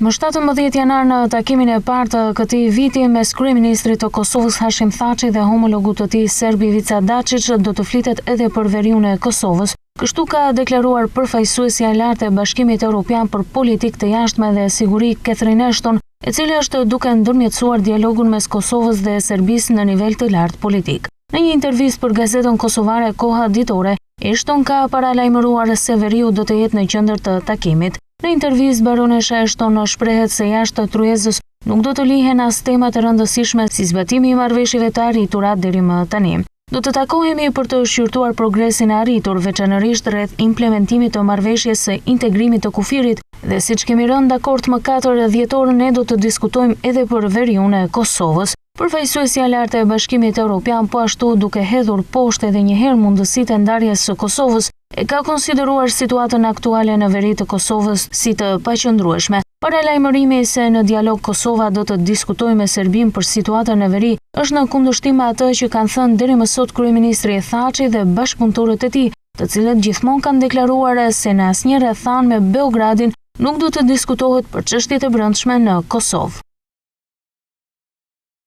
Më 17 janar në takimin e parë të këtij viti mes kryeministrit të Kosovës Hashim Thaçi dhe homologut të tij serb Ivica Dačić do të flitet edhe për veriun e Kosovës. Kështu ka deklaruar përfaqësuesja e lartë e Bashkimit Evropian për politikë të jashtme dhe siguri Catherine Ashton, e cila është duke ndërmjetësuar dialogun mes Kosovës dhe Serbisë në nivel të lartë politik. Në një intervistë për gazetën kosovare Koha Ditore, Ashton ka paralajmëruar se veriu do të jetë në qendër të takimit. Në intervistë, baronesha Ashton shprehet se jashtë tryezës nuk do të lihen as tema të rëndësishme si zbatimi i marrëveshjeve të arritura deri më tani. Do të takohemi për të shqyrtuar progresin e arritur, veçanërisht rreth implementimit të marrëveshjes së integrimit të kufirit dhe siç kemi rënë dakord më 4 dhjetor, ne do të diskutojmë edhe për veriun e Kosovës. Përfaqësuesja e lartë e Bashkimit Evropian, po ashtu duke hedhur poshtë edhe një herë mundësitë e ndarjes së Kosovës, e ka konsideruar situatën aktuale në veri të Kosovës si të paqëndrueshme. Paralajmërimi se në dialog Kosova do të diskutojë me Serbinë për situatën në veri është në kundërshtim me atë që kanë thënë deri më sot kryeministri Thaçi dhe bashkëpunëtorët e tij, të cilët gjithmonë kanë deklaruar se në asnjë rrethan me Beogradin nuk do të diskutohet për çështjet e brendshme në Kosovë.